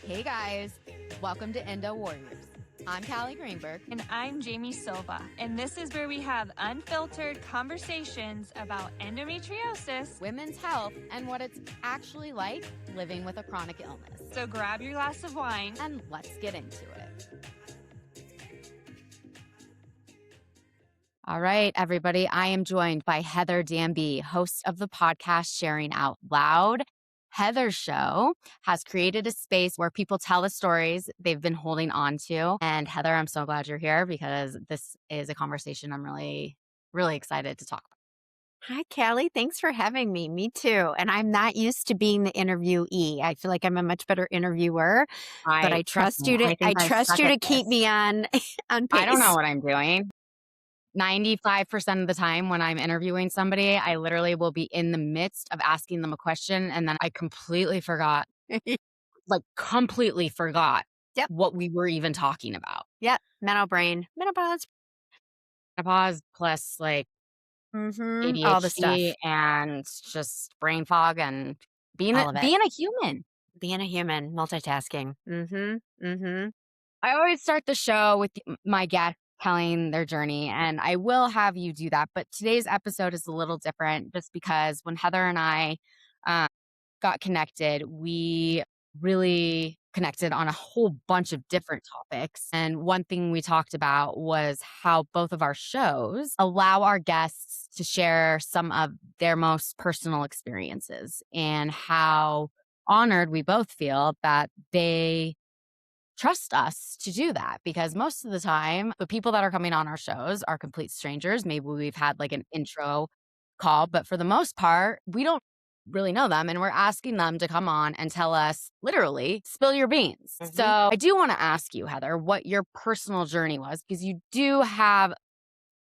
Hey guys, welcome to Endo Warriors. I'm Callie Greenberg. And I'm Jamie Silva. And this is where we have unfiltered conversations about endometriosis, Women's health, and what it's actually like living with a chronic illness. So grab your glass of wine and let's get into it. All right, everybody. I am joined by Heather Danby, host of the podcast Sharing Out Loud. Heather's show has created a space where people tell the stories they've been holding on to. And Heather, I'm so glad you're here because this is a conversation I'm really, really excited to talk about. Hi, Callie. Thanks for having me. Me too. And I'm not used to being the interviewee. I feel like I'm a much better interviewer, but I trust you to. I trust you to keep me on pace. I don't know what I'm doing. 95% of the time when I'm interviewing somebody, I literally will be in the midst of asking them a question and then I completely forgot, completely forgot what we were even talking about. Yep. Menopause plus ADHD all the stuff and just brain fog and being a human. Being a human, multitasking. I always start the show with my guest telling their journey, and I will have you do that. But today's episode is a little different just because when Heather and I got connected, we really connected on a whole bunch of different topics. And one thing we talked about was how both of our shows allow our guests to share some of their most personal experiences and how honored we both feel that they trust us to do that, because most of the time the people that are coming on our shows are complete strangers. Maybe we've had an intro call, but for the most part, we don't really know them. And we're asking them to come on and tell us, literally, spill your beans. So I do want to ask you, Heather, what your personal journey was, because you do have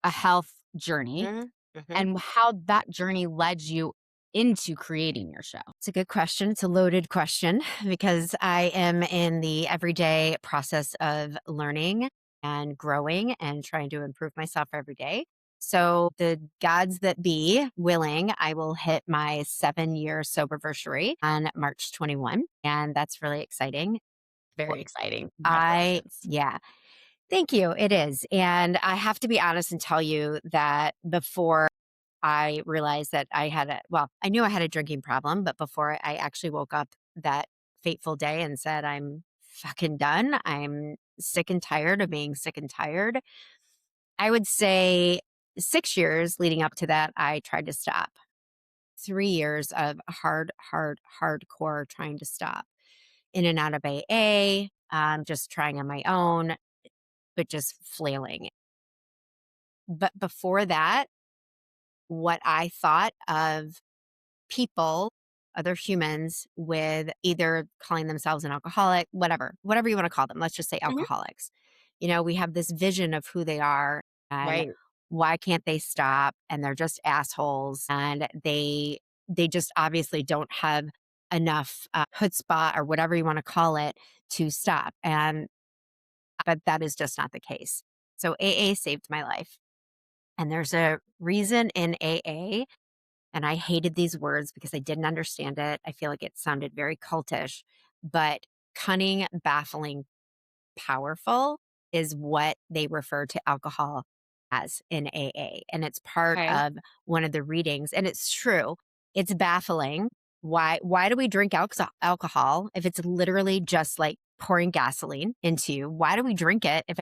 a health journey and how that journey led you into creating your show. It's a good question. It's a loaded question because I am in the everyday process of learning and growing and trying to improve myself every day. So the gods that be willing, I will hit my 7-year soberversary on March 21. And that's really exciting. Very exciting. Yeah. Thank you. It is. And I have to be honest and tell you that before I realized that I knew I had a drinking problem, but before I actually woke up that fateful day and said, I'm fucking done. I'm sick and tired of being sick and tired. I would say 6 years leading up to that, I tried to stop. 3 years of hardcore trying to stop. In and out of AA, just trying on my own, but just flailing. But before that, what I thought of people, other humans, with either calling themselves an alcoholic, whatever you want to call them. Let's just say alcoholics. We have this vision of who they are and why can't they stop? And they're just assholes. And they just obviously don't have enough chutzpah or whatever you want to call it to stop. But that is just not the case. So AA saved my life. And there's a reason in AA, and I hated these words because I didn't understand it. I feel like it sounded very cultish, but cunning, baffling, powerful is what they refer to alcohol as in AA. And it's part of one of the readings. And it's true. It's baffling. Why do we drink alcohol if it's literally just like pouring gasoline into you? Why do we drink it if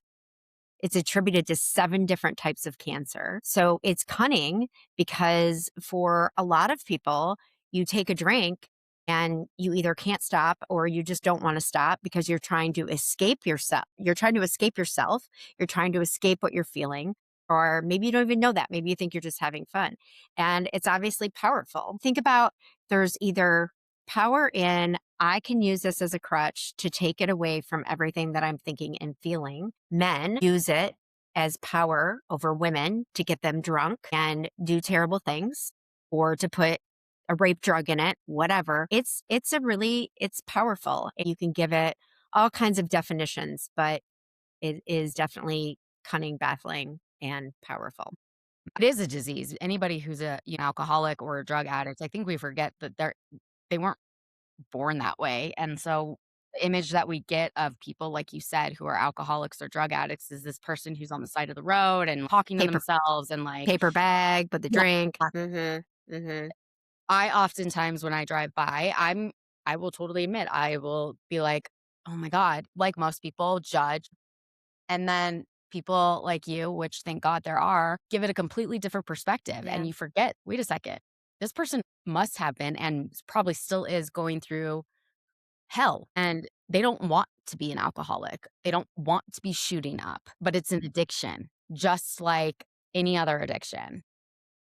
it's attributed to 7 different types of cancer? So it's cunning because for a lot of people, you take a drink and you either can't stop or you just don't want to stop because you're trying to escape yourself. You're trying to escape yourself. You're trying to escape what you're feeling. Or maybe you don't even know that. Maybe you think you're just having fun. And it's obviously powerful. Think about there's either power in, I can use this as a crutch to take it away from everything that I'm thinking and feeling. Men use it as power over women to get them drunk and do terrible things, or to put a rape drug in it, whatever. It's powerful. You can give it all kinds of definitions, but it is definitely cunning, baffling, and powerful. It is a disease. Anybody who's a alcoholic or a drug addict, I think we forget that they weren't born that way. And so image that we get of people, like you said, who are alcoholics or drug addicts is this person who's on the side of the road and talking to Paper themselves and like, paper bag with the yeah. drink. Mhm. Mhm. I oftentimes when I drive by, I will totally admit, I will be like, "Oh my God," like most people judge. And then people like you, which thank God there are, give it a completely different perspective. Yeah. And you forget, wait a second, this person must have been and probably still is going through hell. And they don't want to be an alcoholic. They don't want to be shooting up, but it's an addiction, just like any other addiction.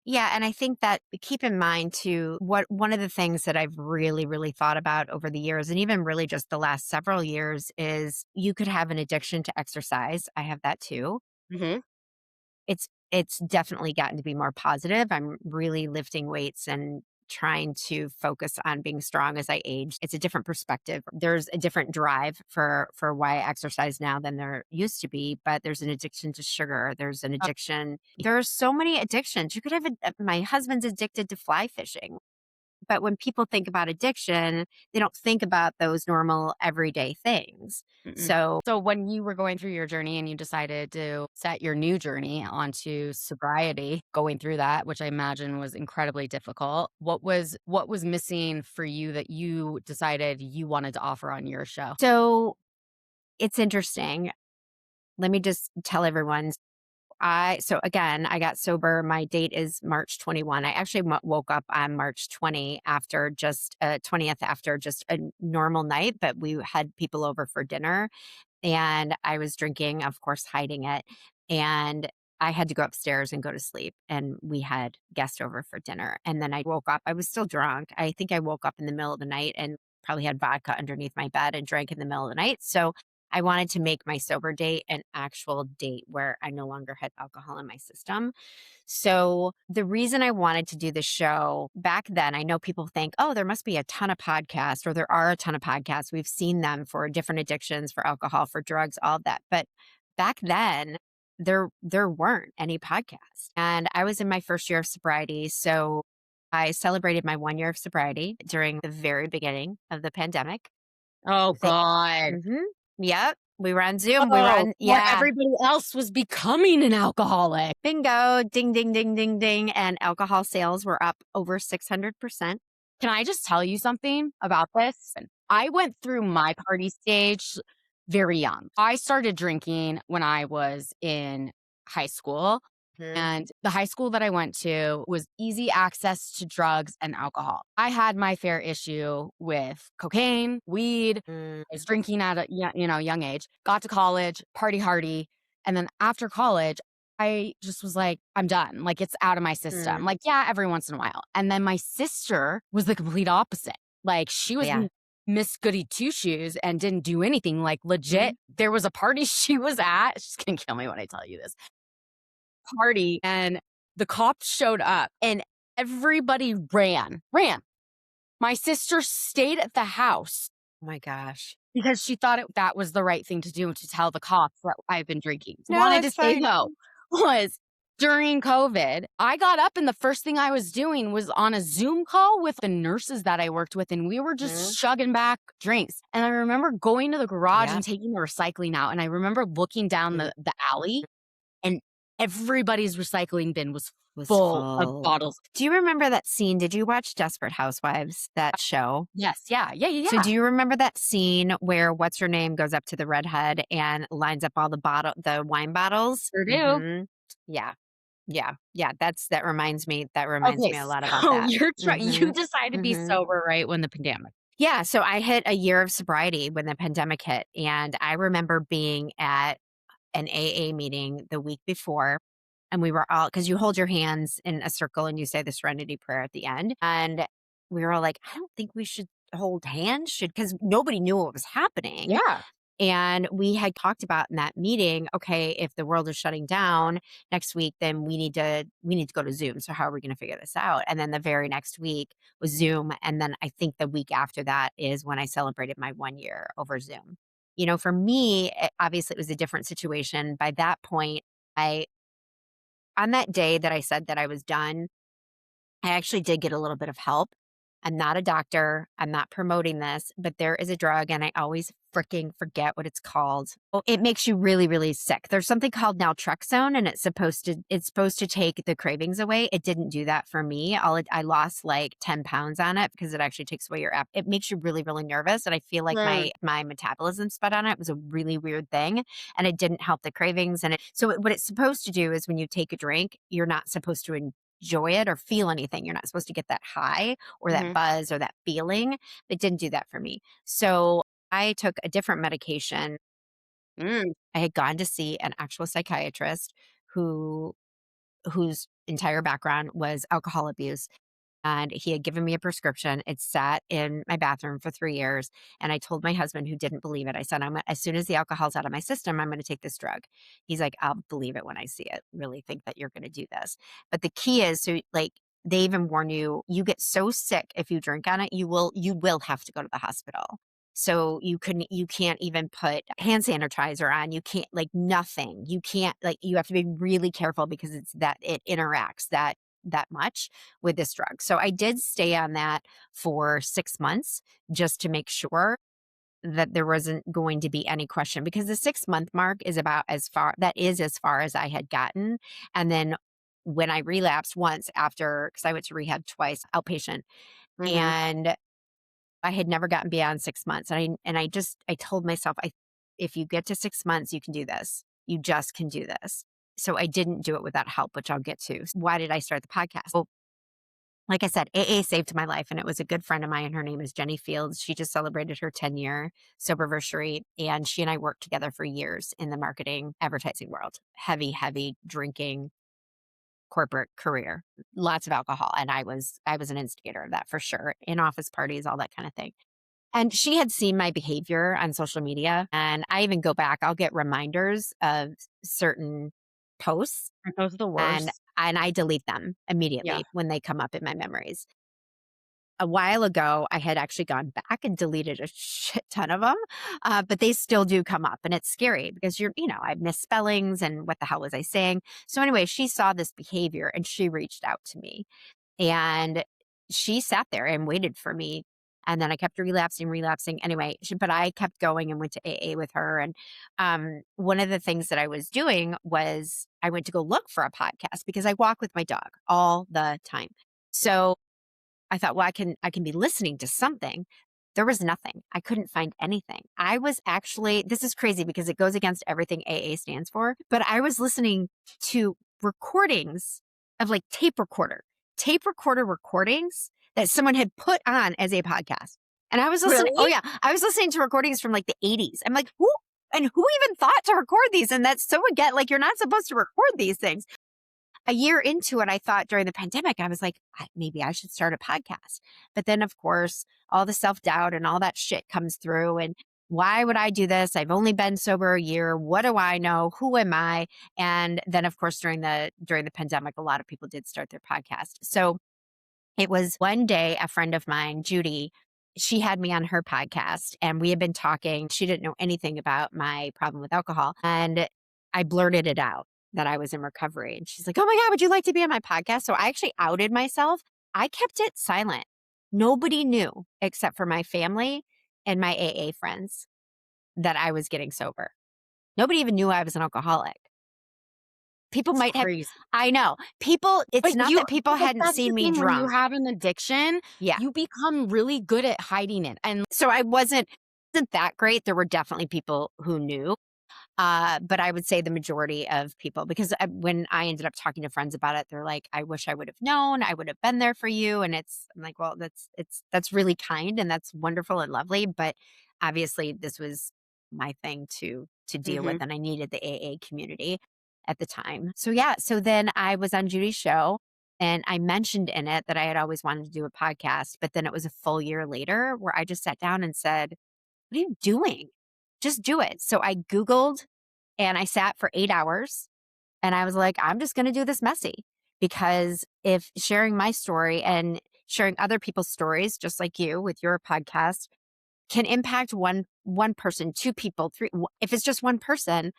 Yeah, and I think that keep in mind too, what one of the things that I've really, really thought about over the years, and even really just the last several years, is you could have an addiction to exercise. I have that too. Hmm. It's definitely gotten to be more positive. I'm really lifting weights and trying to focus on being strong as I age. It's a different perspective. There's a different drive for why I exercise now than there used to be, but there's an addiction to sugar. There's an addiction. There are so many addictions. You could have my husband's addicted to fly fishing. But when people think about addiction, they don't think about those normal everyday things. Mm-mm. So So when you were going through your journey and you decided to set your new journey onto sobriety, going through that, which I imagine was incredibly difficult, what was missing for you that you decided you wanted to offer on your show? so it's interesting. Let me just tell everyone. So again, I got sober. My date is March 21. I actually woke up on March 20th after just a normal night, but we had people over for dinner and I was drinking, of course, hiding it. And I had to go upstairs and go to sleep. And we had guests over for dinner. And then I woke up. I was still drunk. I think I woke up in the middle of the night and probably had vodka underneath my bed and drank in the middle of the night. So I wanted to make my sober date an actual date where I no longer had alcohol in my system. So the reason I wanted to do the show back then, I know people think, oh, there must be a ton of podcasts, or there are a ton of podcasts. We've seen them for different addictions, for alcohol, for drugs, all of that. But back then, there weren't any podcasts. And I was in my first year of sobriety. So I celebrated my 1 year of sobriety during the very beginning of the pandemic. Oh God. Mm-hmm. Yep. We were on Zoom. We were Oh, on, where yeah. everybody else was becoming an alcoholic. Bingo, ding, ding, ding, ding, ding. And alcohol sales were up over 600%. Can I just tell you something about this? I went through my party stage very young. I started drinking when I was in high school, Mhm. and the high school that I went to was easy access to drugs and alcohol. I had my fair issue with cocaine, weed. Mm, I was drinking at a young age. Got to college, party hardy, and then after college, I just was like, I'm done. Like, it's out of my system. mm. Like, yeah, every once in a while. And then my sister was the complete opposite. Like, she was Yeah. Miss Goody Two Shoes and didn't do anything. Like, legit, Mhm. there was a party she was at. She's going to kill me when I tell you this party, and the cops showed up and everybody ran. My sister stayed at the house Oh my gosh. because she thought that was the right thing to do, to tell the cops that I've been drinking. No, Wanted to it's say fine. though was during COVID, I got up and the first thing I was doing was on a Zoom call with the nurses that I worked with, and we were Mhm. just chugging back drinks. And I remember going to the garage Yep. and taking the recycling out, and I remember looking down Mm. the alley, and everybody's recycling bin was Was full of full. bottles. Do you remember that scene? Did you watch Desperate Housewives, that show? Yes, yeah, yeah, yeah, So yeah. do you remember that scene where what's her name goes up to the redhead and lines up all the wine bottles? Sure do. Mhm. Yeah. Yeah. Yeah. That reminds me Okay, a lot about so that. you Mhm. decided to be Mhm. sober right when the pandemic. Yeah, so I hit a year of sobriety when the pandemic hit, and I remember being at an AA meeting the week before, and we were all because you hold your hands in a circle and you say the serenity prayer at the end, and we were all like, "I don't think we should hold hands, should," because nobody knew what was happening. Yeah. And we had talked about in that meeting, okay, if the world is shutting down next week, then we need to go to Zoom. So how are we going to figure this out? And then the very next week was Zoom. And then I think the week after that is when I celebrated my 1 year over Zoom. For me, obviously it was a different situation. By that point, I on that day that I said that I was done, I actually did get a little bit of help. I'm not a doctor. I'm not promoting this, but there is a drug and I always freaking forget what it's called. Oh, it makes you really, really sick. There's something called naltrexone and it's supposed to take the cravings away. It didn't do that for me. I lost like 10 pounds on it because it actually takes away your it makes you really, really nervous. And I feel like Mm. my metabolism sped on it. It was a really weird thing and it didn't help the cravings. What it's supposed to do is when you take a drink, you're not supposed to enjoy it or feel anything. You're not supposed to get that high or that Mhm. buzz or that feeling. It didn't do that for me. So I took a different medication. Mm. I had gone to see an actual psychiatrist who whose entire background was alcohol abuse. And he had given me a prescription. It sat in my bathroom for 3 years. And I told my husband, who didn't believe it, I said, as soon as the alcohol's out of my system, I'm going to take this drug. He's like, I'll believe it when I see it. Really think that you're going to do this. But the key is so like, they even warn you, you get so sick if you drink on it, you will have to go to the hospital. So you can't even put hand sanitizer on. You can't like nothing. You can't like you have to be really careful because it interacts that much with this drug. So I did stay on that for 6 months just to make sure that there wasn't going to be any question because the 6-month mark is about as far as I had gotten. And then when I relapsed once after, because I went to rehab twice, outpatient, Mhm. and I had never gotten beyond 6 months. I told myself, if you get to 6 months, you can do this. You just can do this. So I didn't do it without help, which I'll get to. Why did I start the podcast? Well, like I said, AA saved my life, and it was a good friend of mine. Her name is Jenny Fields. She just celebrated her 10-year soberversary, and she and I worked together for years in the marketing advertising world. Heavy, heavy drinking corporate career, lots of alcohol, and I was an instigator of that for sure. In office parties, all that kind of thing. And she had seen my behavior on social media, and I even go back. I'll get reminders of certain posts, Aren't those the and worst? I delete them Yeah. immediately when they come up in my memories. A while ago, I had actually gone back and deleted a shit ton of them, but they still do come up, and it's scary because I have misspellings and what the hell was I saying? So anyway, she saw this behavior and she reached out to me, and she sat there and waited for me. And then I kept relapsing. Anyway, but I kept going and went to AA with her. And one of the things that I was doing was I went to go look for a podcast because I walk with my dog all the time. So I thought, well, I can be listening to something. There was nothing. I couldn't find anything. I was actually, this is crazy because it goes against everything AA stands for, but I was listening to recordings of like tape recorder recordings that someone had put on as a podcast. And I was listening, oh Really? yeah, I was listening to recordings from like the 80s. I'm like, who even thought to record these? And that's so again, like you're not supposed to record these things. A year into it, I thought during the pandemic, I was like, maybe I should start a podcast. But then, of course, all the self doubt and all that shit comes through. And why would I do this? I've only been sober a year. What do I know? Who am I? And then, of course, during the pandemic, a lot of people did start their podcast. So it was one day, a friend of mine, Judy, she had me on her podcast and we had been talking. She didn't know anything about my problem with alcohol. And I blurted it out that I was in recovery. And she's like, oh my God, would you like to be on my podcast? So I actually outed myself. I kept it silent. Nobody knew except for my family and my AA friends that I was getting sober. Nobody even knew I was an alcoholic. People It's might have, crazy. I know, it's But not you that people but hadn't that's the seen me thing when you drunk. have an addiction, Yeah. you become really good at hiding it, and So I wasn't that great. There were definitely people who knew. But I would say the majority of people, because when I ended up talking to friends about it, they're like, I wish I would have known, I would have been there for you. And I'm like, well, that's really kind and that's wonderful and lovely. But obviously this was my thing to deal with. Mhm. And I needed the AA community at the time. So yeah. So then I was on Judy's show and I mentioned in it that I had always wanted to do a podcast, but then it was a full year later where I just sat down and said, what are you doing? Just do it. So I Googled and I sat for 8 hours and I was like, I'm just going to do this messy because if sharing my story and sharing other people's stories, just like you with your podcast, can impact one person, two people, three. If it's just one person,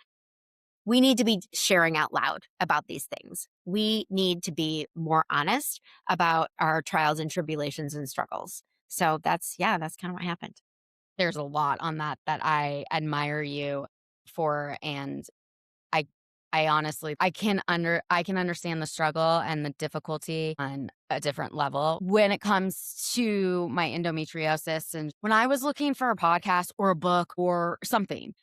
we need to be sharing out loud about these things. We need to be more honest about our trials and tribulations and struggles. So that's kind of what happened. There's a lot on that I admire you for, and I I honestly I can understand the struggle and the difficulty on a different level when it comes to my endometriosis. And when I was looking for a podcast or a book or something,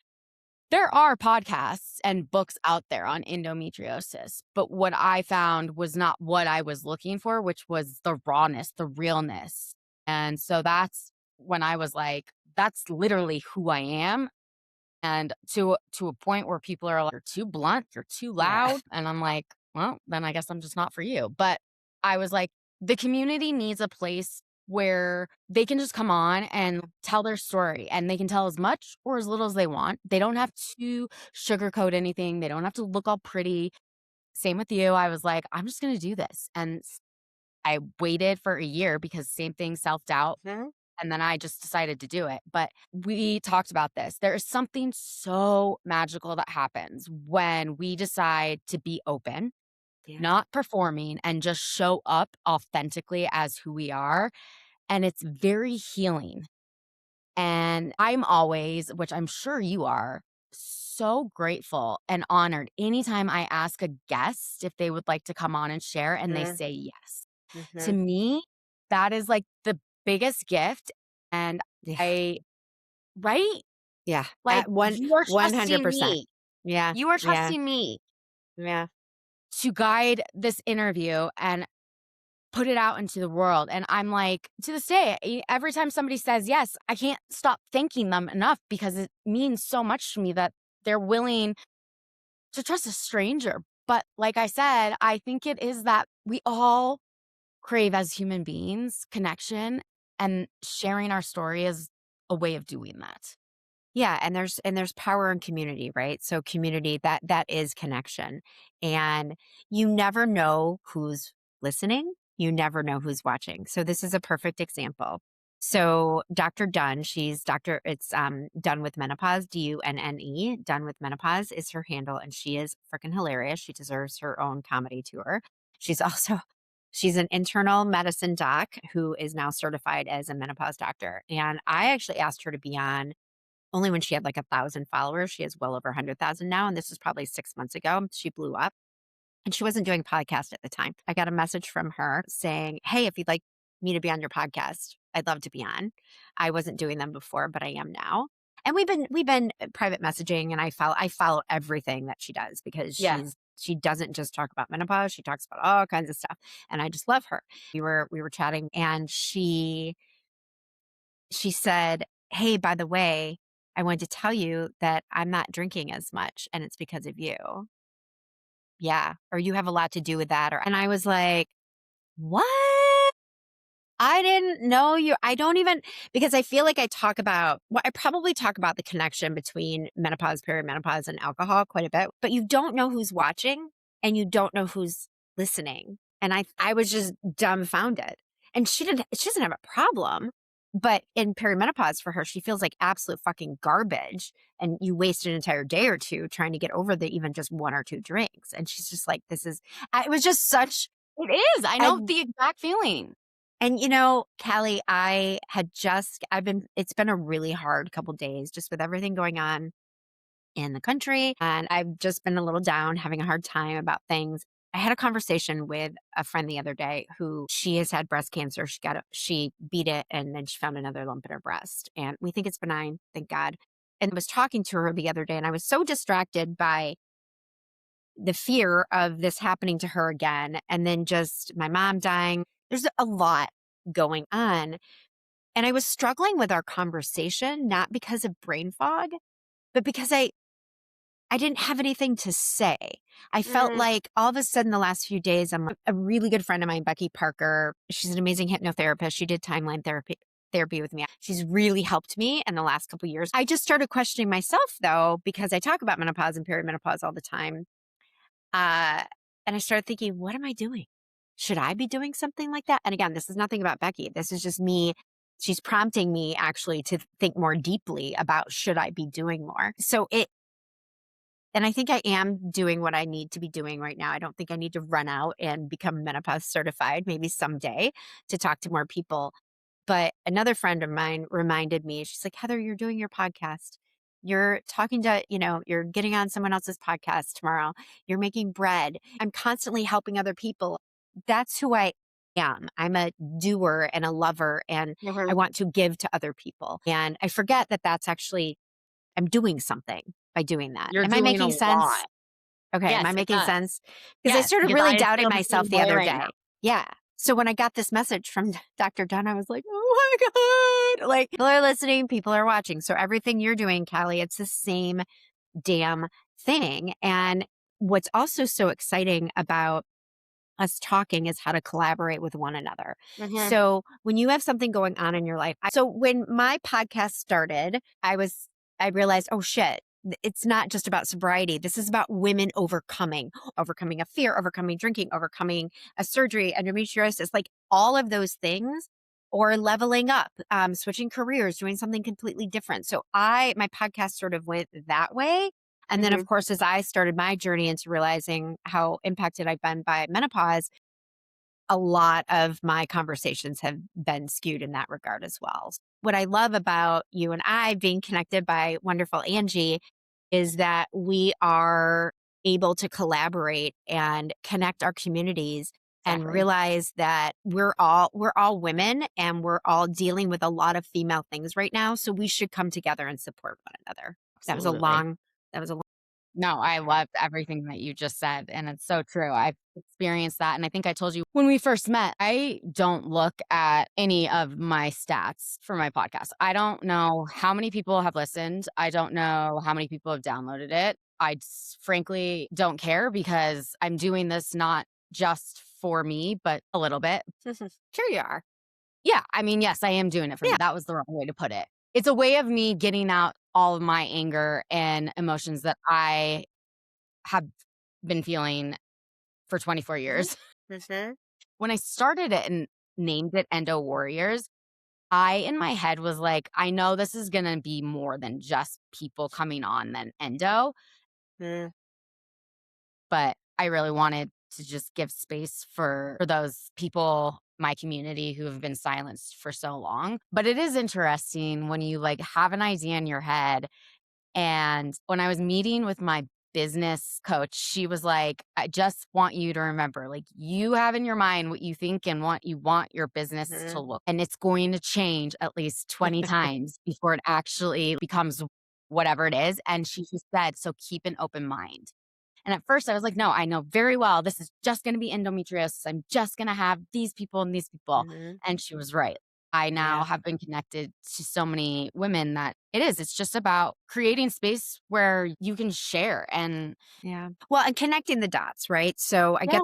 there are podcasts and books out there on endometriosis, but what I found was not what I was looking for, which was the rawness, the realness. And so that's when I was like, that's literally who I am. And to a point where people are like, "You're too blunt, you're too Yeah. loud." And I'm like, "Well, then I guess I'm just not for you." But I was like, the community needs a place where they can just come on and tell their story, and they can tell as much or as little as they want. They don't have to sugarcoat anything. They don't have to look all pretty. Same with you. I was like, "I'm just gonna do this." And I waited for a year because same thing, self-doubt, Mhm. and then I just decided to do it. But we talked about this. There is something so magical that happens when we decide to be open, Yeah. not performing, and just show up authentically as who we are. And it's very healing. And I'm always, which I'm sure you are, so grateful and honored anytime I ask a guest if they would like to come on and share and they Mhm. say yes. To Mhm. me, that is like the biggest gift. And Yeah. I right? Yeah. Like, At one you are trusting 100%. me. Yeah. You are Yeah. trusting me Yeah. to guide this interview and put it out into the world. And I'm like, to this day, every time somebody says yes, I can't stop thanking them enough because it means so much to me that they're willing to trust a stranger. But like I said, I think it is that we all crave as human beings connection, and sharing our story is a way of doing that. Yeah, and there's power in community, right? So community, that is connection. And you never know who's listening. You never know who's watching. So this is a perfect example. So Dr. Dunn, she's Dr. It's Done with Menopause, Dunne, Done with Menopause is her handle, and she is freaking hilarious. She deserves her own comedy tour. She's also she's an internal medicine doc who is now certified as a menopause doctor. And I actually asked her to be on only when she had like 1,000 followers. She has well over 100,000 now. And this was probably 6 months ago. She blew up and she wasn't doing podcast at the time. I got a message from her saying, "Hey, if you'd like me to be on your podcast, I'd love to be on." I wasn't doing them before, but I am now. And we've been private messaging, and I follow everything that she does because Yeah. she doesn't just talk about menopause. She talks about all kinds of stuff. And I just love her. We were chatting, and she said, "Hey, by the way, I wanted to tell you that I'm not drinking as much and it's because of you." Yeah. Or you have a lot to do with that. And I was like, "What? I didn't know you." I don't even, because I feel like I probably talk about the connection between menopause, perimenopause, and alcohol quite a bit, but you don't know who's watching and you don't know who's listening. And I was just dumbfounded. And she doesn't have a problem. But in perimenopause for her, she feels like absolute fucking garbage. And you waste an entire day or two trying to get over the even just one or two drinks. And she's just like, it was just such, It is. I know and the exact feeling. and Callie, it's been a really hard couple days just with everything going on in the country. And I've just been a little down, having a hard time about things. I had a conversation with a friend the other day who she has had breast cancer. She beat it and then she found another lump in her breast. And we think it's benign, thank God. And I was talking to her the other day and I was so distracted by the fear of this happening to her again. And then just my mom dying. There's a lot going on. And I was struggling with our conversation, not because of brain fog, but because I didn't have anything to say. I felt Mm. like all of a sudden the last few days, a really good friend of mine, Becky Parker. She's an amazing hypnotherapist. She did timeline therapy with me. She's really helped me in the last couple of years. I just started questioning myself though, because I talk about menopause and perimenopause all the time. Uh, and I started thinking, what am I doing? Should I be doing something like that? And again, this is nothing about Becky. This is just me. She's prompting me actually to think more deeply about should I be doing more. So And I think I am doing what I need to be doing right now. I don't think I need to run out and become menopause certified, maybe someday, to talk to more people. But another friend of mine reminded me, she's like, Heather, you're doing your podcast. You're talking to, you're getting on someone else's podcast tomorrow. You're making bread. I'm constantly helping other people. That's who I am. I'm a doer and a lover, and I Mhm. want to give to other people. And I forget that that's actually, I'm doing something by doing that. You're Am I doing a making sense? lot. Okay. Am Yes, I it making does. sense? Because I Yes, started because really I doubting feel the myself same the way other right now. day. Yeah. So when I got this message from Dr. Dunn, I was like, oh my God. Like, people are listening, people are watching. So everything you're doing, Callie, it's the same damn thing. And what's also so exciting about us talking is how to collaborate with one another. Mhm. So when you have something going on in your life, so when my podcast started, I realized, oh shit, it's not just about sobriety. This is about women overcoming a fear, overcoming drinking, overcoming a surgery, endometriosis, like all of those things, or leveling up, switching careers, doing something completely different. So my podcast sort of went that way. And then, of Mhm. course, as I started my journey into realizing how impacted I've been by menopause, a lot of my conversations have been skewed in that regard as well. What I love about you and I being connected by wonderful Angie is that we are able to collaborate and connect our communities and Exactly. realize that we're all women and we're all dealing with a lot of female things right now, so we should come together and support one another. That was a Absolutely. long that was a No, I loved everything that you just said, and it's so true. I've experienced that, and I think I told you when we first met, I don't look at any of my stats for my podcast. I don't know how many people have listened. I don't know how many people have downloaded it. Frankly don't care because I'm doing this not just for me, but a little bit. Sure you are. Yeah, I mean, yes, I am doing it for me. Yeah. That was the wrong way to put it. It's a way of me getting out all of my anger and emotions that I have been feeling for 24 Mhm. years. Mhm. When I started it and named it Endo Warriors, I in my head was like, I know this is gonna be more than just people coming on than endo, Mm. but I really wanted to just give space for those people, my community who have been silenced for so long. But it is interesting when you like have an idea in your head. And when I was meeting with my business coach, she was like, I just want you to remember, like, you have in your mind what you think and what you want your business to Mhm. look. And it's going to change at least 20 times before it actually becomes whatever it is. And she just said, so keep an open mind. And at first I was like, no, I know very well this is just going to be endometriosis. I'm just going to have these people and these people. Mhm. And she was right. I now Yeah. have been connected to so many women that it's just about creating space where you can share. And Yeah. Well, and connecting the dots, right? So yeah,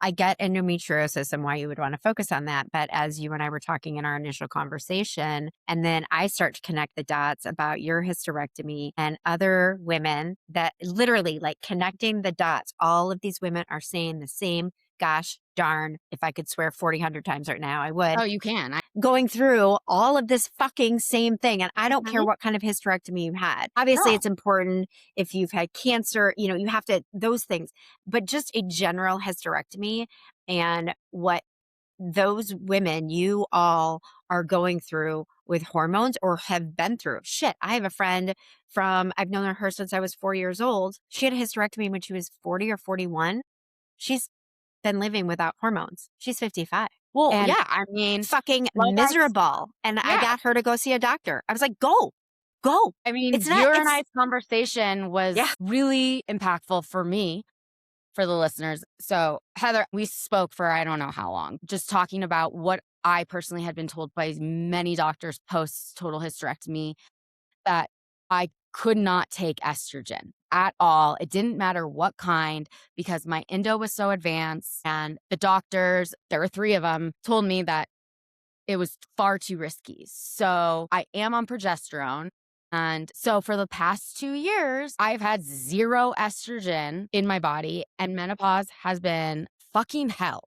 I get endometriosis and why you would want to focus on that. But as you and I were talking in our initial conversation, and then I start to connect the dots about your hysterectomy and other women that literally like connecting the dots, all of these women are saying the same, gosh darn, if I could swear 40 times right now, I would oh, you can. going through all of this fucking same thing. And I don't care Mhm. what kind of hysterectomy you had. Obviously, No. it's important if you've had cancer, you have to, those things, but just a general hysterectomy and what those women, you all are going through with hormones or have been through. Shit. I have a friend I've known her since I was 4 years old. She had a hysterectomy when she was 40 or 41. She's been living without hormones. She's 55. Well, And yeah. I mean, fucking like miserable. And I yeah. got her to go see a doctor. I was like, go, go. I mean, It's not, your and it's, I's conversation yeah. was really impactful for me, for the listeners. So, Heather, we spoke for I don't know how long, just talking about what I personally had been told by many doctors post total hysterectomy that I could not take estrogen at all. It didn't matter what kind because my endo was so advanced. And the doctors, there were three of them, told me that it was far too risky. So I am on progesterone. And so for the past 2 years, I've had zero estrogen in my body, and menopause has been fucking hell.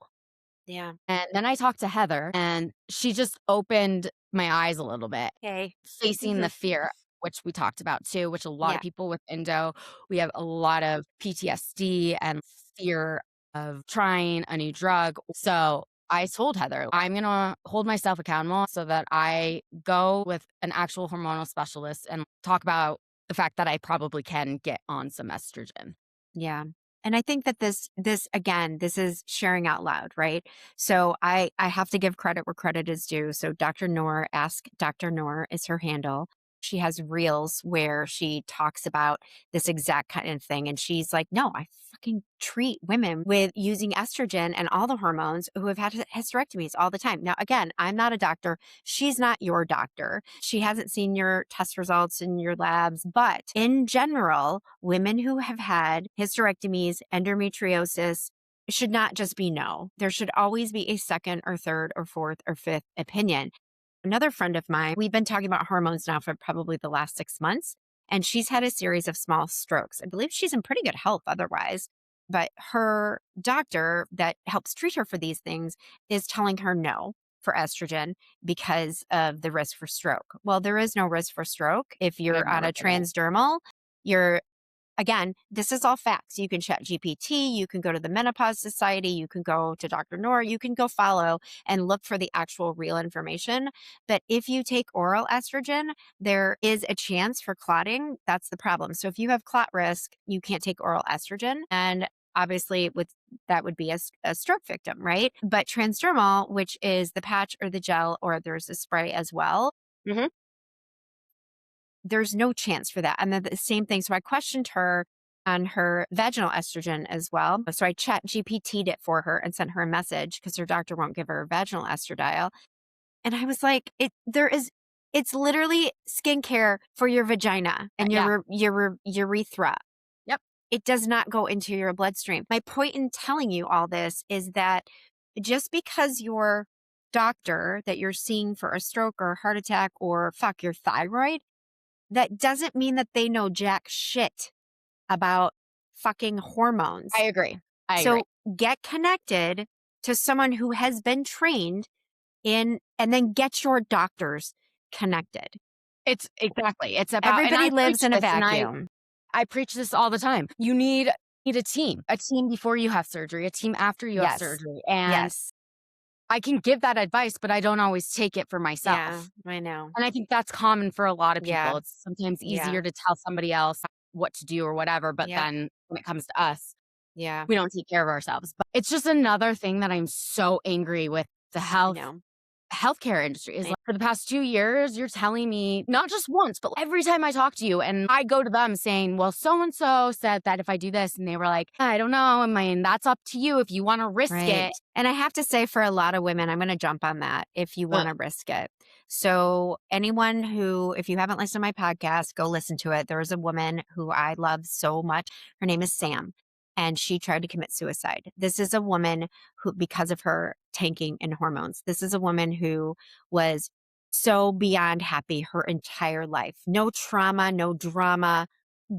Yeah. And then I talked to Heather, and she just opened my eyes a little bit, Okay. facing the fear. which we talked about too, which a lot Yeah. of people with endo, we have a lot of PTSD and fear of trying a new drug. So I told Heather, I'm going to hold myself accountable so that I go with an actual hormonal specialist and talk about the fact that I probably can get on some estrogen. Yeah. And I think that this again, this is sharing out loud, right? So I have to give credit where credit is due. So Dr. Noor, ask Dr. Noor is her handle. She has reels where she talks about this exact kind of thing. And she's like, no, I fucking treat women with using estrogen and all the hormones who have had hysterectomies all the time. Now, again, I'm not a doctor. She's not your doctor. She hasn't seen your test results in your labs. But in general, women who have had hysterectomies, endometriosis, should not just be no. There should always be a second or third or fourth or fifth opinion. Another friend of mine, we've been talking about hormones now for probably the last 6 months, and she's had a series of small strokes. I believe she's in pretty good health otherwise, but her doctor that helps treat her for these things is telling her no for estrogen because of the risk for stroke. Well, there is no risk for stroke. If I've you're on never a been it. transdermal, you're again, this is all facts. You can chat GPT, you can go to the Menopause Society, you can go to Dr. Noor, you can go follow and look for the actual real information. But if you take oral estrogen, there is a chance for clotting. That's the problem. So if you have clot risk, you can't take oral estrogen. And obviously with that would be a stroke victim, right? But transdermal, which is the patch or the gel, or there's a spray as well, Mhm. there's no chance for that. And then the same thing. So I questioned her on her vaginal estrogen as well. So I chat GPT'd it for her and sent her a message because her doctor won't give her vaginal estradiol. And I was like, it's literally skincare for your vagina and Yeah. your urethra. Yep. It does not go into your bloodstream. My point in telling you all this is that just because your doctor that you're seeing for a stroke or a heart attack or your thyroid, that doesn't mean that they know jack shit about fucking hormones. I agree. I agree. So get connected to someone who has been trained in, and then get your doctors connected. It's exactly. It's about, and Everybody I lives preach in a this, and vacuum. I preach this all the time. You need a team before you have surgery, a team after you have Yes. surgery. And Yes. I can give that advice, but I don't always take it for Yeah, myself. I know. And I think that's common for a lot of Yeah. people. It's sometimes Yeah. easier to tell somebody else what to do or whatever, but Yeah. then when it comes to us, Yeah. we don't take care of ourselves. But it's just another thing that I'm so angry with the I know. healthcare industry is I- like, for the past 2 years, you're telling me not just once, but every time I talk to you and I go to them saying, well, so and so said that if I do this, and they were like, I don't know. I mean, that's up to you if you want to risk Right. it. And I have to say, for a lot of women, I'm going to jump on that if you want to risk it. So, anyone who, if you haven't listened to my podcast, go listen to it. There is a woman who I love so much. Her name is Sam, and she tried to commit suicide. This is a woman who, because of her tanking in hormones, this is a woman who was so beyond happy her entire life. No trauma, no drama,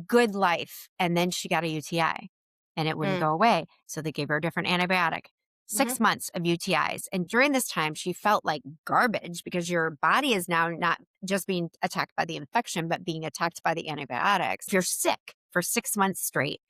good life. And then she got a UTI and it wouldn't Mm. go away. So they gave her a different antibiotic. 6 months of UTIs. And during this time, she felt like garbage because your body is now not just being attacked by the infection, but being attacked by the antibiotics. If you're sick for 6 months straight,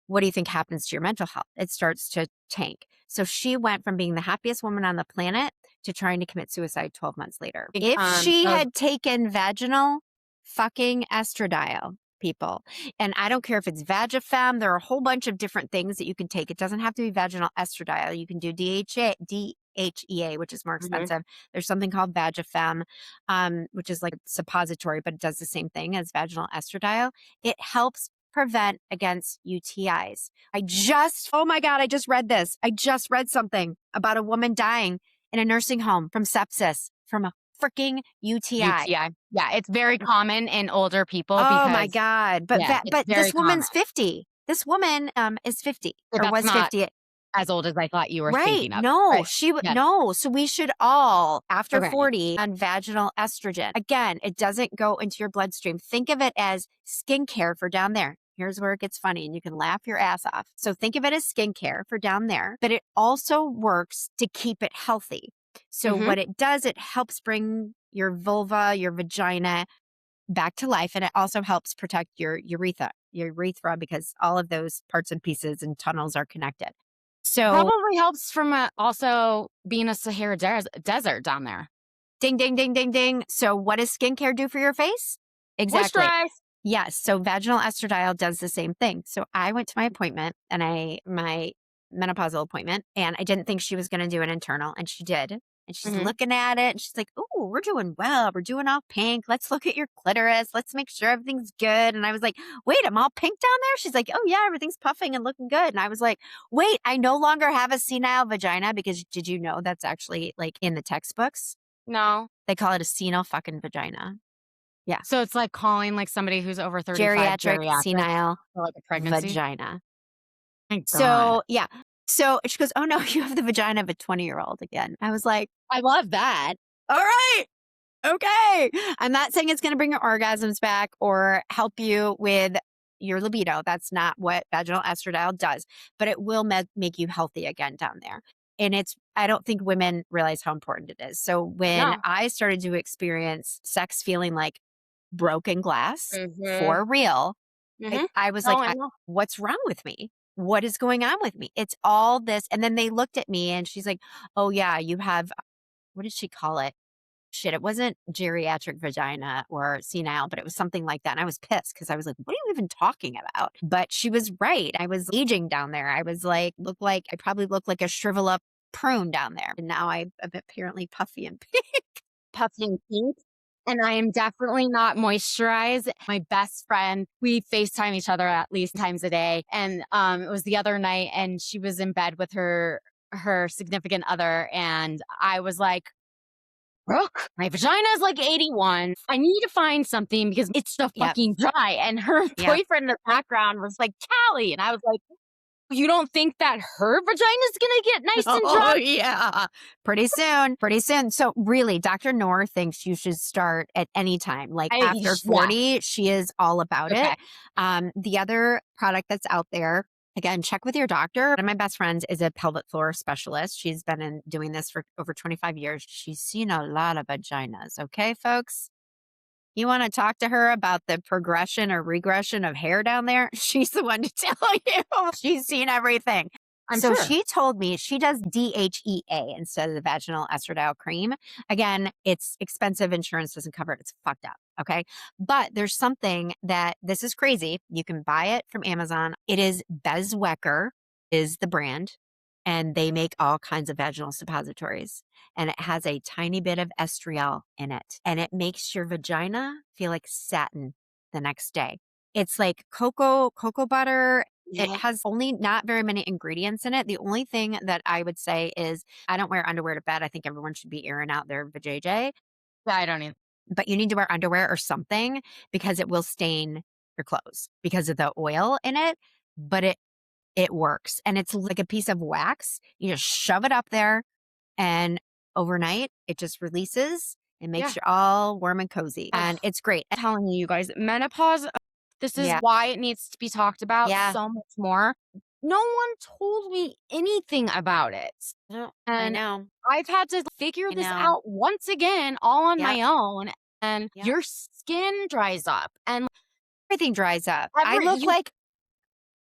what do you think happens to your mental health? It starts to tank. So she went from being the happiest woman on the planet to trying to commit suicide 12 months later. If she had taken vaginal fucking estradiol, people, and I don't care if it's Vagifem, there are a whole bunch of different things that you can take. It doesn't have to be vaginal estradiol. You can do DHEA, which is more expensive. There's something called Vagifem, which is like a suppository, but it does the same thing as vaginal estradiol. It helps prevent against UTIs. Oh my God, I just read this. I just read something about a woman dying in a nursing home from sepsis from a freaking UTI. UTI. Yeah, it's very common in older people. Oh my because, God. But yeah, it's but very this woman's common. 50. This woman is 50 But or that's was not 50. as old as I thought you were Right. thinking of. No, Right. she would Yeah. no. So we should all, after Okay. 40, on vaginal estrogen. Again, it doesn't go into your bloodstream. Think of it as skincare for down there. Here's where it gets funny and you can laugh your ass off. So think of it as skincare for down there, but it also works to keep it healthy. So what it does, it helps bring your vulva, your vagina back to life. And it also helps protect your urethra, because all of those parts and pieces and tunnels are connected. So Probably helps from also being a Sahara desert down there. ding, ding, ding, ding, ding. So what does skincare do for your face? Exactly. Moisturize. Yes. So vaginal estradiol does the same thing. So I went to my appointment and my menopausal appointment, and I didn't think she was going to do an internal, and she did. And she's Mhm. looking at it and she's like, "Oh, we're doing well. We're doing all pink. Let's look at your clitoris. Let's make sure everything's good." And I was like, "Wait, I'm all pink down there?" She's like, "Oh yeah, everything's puffing and looking good." And I was like, "Wait, I no longer have a senile vagina," because did you know that's actually like in the textbooks? No. They call it a senile fucking vagina. Yeah. So it's like calling like somebody who's over 35 Geriatric geriatric senile for like a pregnancy. vagina. Thank God. So, yeah. So she goes, "Oh no, you have the vagina of a 20-year-old again." I was like, I love that. "All right. Okay." I'm not saying it's going to bring your orgasms back or help you with your libido. That's not what vaginal estradiol does, but it will make you healthy again down there. And I don't think women realize how important it is. So when No. I started to experience sex feeling like broken glass Mhm. for real, Mhm. I was No, like, I know. "What's wrong with me? What is going on with me? It's all this." And then they looked at me and she's like, "Oh yeah, you have," what did she call it? Shit, it wasn't geriatric vagina or senile, but it was something like that. And I was pissed because I was like, "What are you even talking about?" But she was right. I was aging down there. I was like, I probably look like a shrivel up prune down there. And now I'm apparently puffy and pink. Puffy and pink. And I am definitely not moisturized. My best friend, we FaceTime each other at least times a day. And it was the other night and she was in bed with her significant other. And I was like, "Brooke, my vagina is like 81. I need to find something because it's so Yep. fucking dry." And her Yep. boyfriend in the background was like, "Callie." And I was like, "You don't think that her vagina is going to get nice and Oh, dry?" yeah. Pretty soon. Pretty soon. So, really, Dr. Noor thinks you should start at any time. Like after Yeah. 40, she is all about it. Okay. The other product that's out there, again, check with your doctor. One of my best friends is a pelvic floor specialist. She's been doing this for over 25 years. She's seen a lot of vaginas. Okay, folks? You want to talk to her about the progression or regression of hair down there? She's the one to tell you. She's seen everything. I'm So sure. she told me she does DHEA instead of the vaginal estradiol cream. Again, it's expensive. Insurance doesn't cover it. It's fucked up. Okay. But there's something that this is crazy. You can buy it from Amazon. It is Bezwecker is the brand, and they make all kinds of vaginal suppositories, and it has a tiny bit of estriol in it, and it makes your vagina feel like satin the next day. It's like cocoa butter. It Yeah. has only not very many ingredients in it. The only thing that I would say is I don't wear underwear to bed. I think everyone should be airing out their vajayjay, I don't even. but you need to wear underwear or something because it will stain your clothes because of the oil in it. But it works, and it's like a piece of wax. You just shove it up there, and overnight, it just releases and makes Yeah. you all warm and cozy, Ugh, and it's great. I'm telling you guys, menopause, this is Yeah. why it needs to be talked about Yeah. so much more. No one told me anything about it. No, I And know. I've had to figure I this know. out once again, all on Yep. my own. And Yep. your skin dries up and Everything dries up. you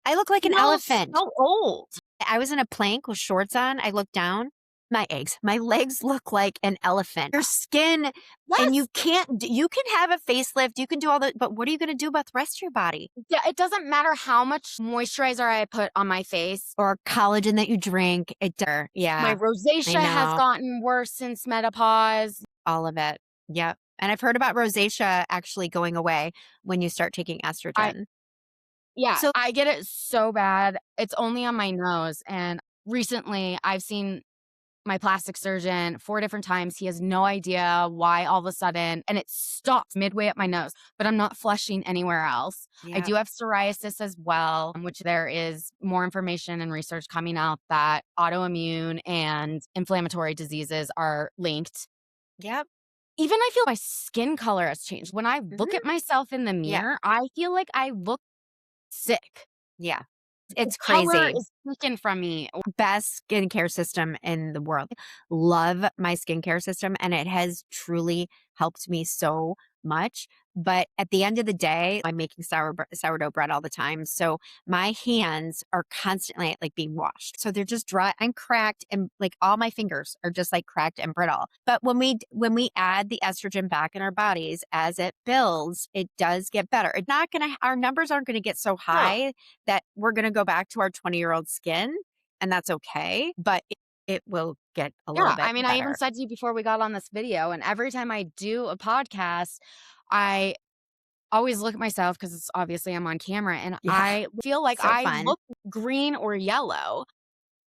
I look like an feel elephant. so old. I was in a plank with shorts on. I look down. My legs look like an elephant. Your skin, and Yes. you can have a facelift, you can do all that, but what are you gonna do about the rest of your body? Yeah, it doesn't matter how much moisturizer I put on my face. Or collagen that you drink. My Yeah, I rosacea has know. gotten worse since menopause. All of it. Yep. And I've heard about rosacea actually going away when you start taking I estrogen. Yeah, So I get it so bad. It's only on my nose, and recently, I've seen my plastic surgeon 4 different times. He has no idea why all of a sudden and it stops midway up my nose, but I'm not flushing anywhere else. I yeah. do have psoriasis as well, which there is more information and research coming out that autoimmune and inflammatory diseases are linked. Yep. Even I feel my skin color has changed. When I look Mhm. at myself in the Yeah. mirror, I feel like I look sick. Yeah. The It's color crazy. is taken from me. Best skincare system in the world. Love my skincare system, and it has truly helped me so much. But at the end of the day, I'm making sourdough bread all the time. So my hands are constantly like being washed. So they're just dry. I'm cracked and like all my fingers are just like cracked and brittle. But when we add the estrogen back in our bodies as it builds, it does get better. It's not going to our numbers aren't going to get so No. high that we're going to go back to our 20-year-old skin, and that's okay, but it will get a little Yeah, bit I mean, I even better. said to you before we got on this video, and every time I do a podcast, I always look at myself because it's obviously I'm on camera, and Yeah. I feel like So I fun. look green or yellow.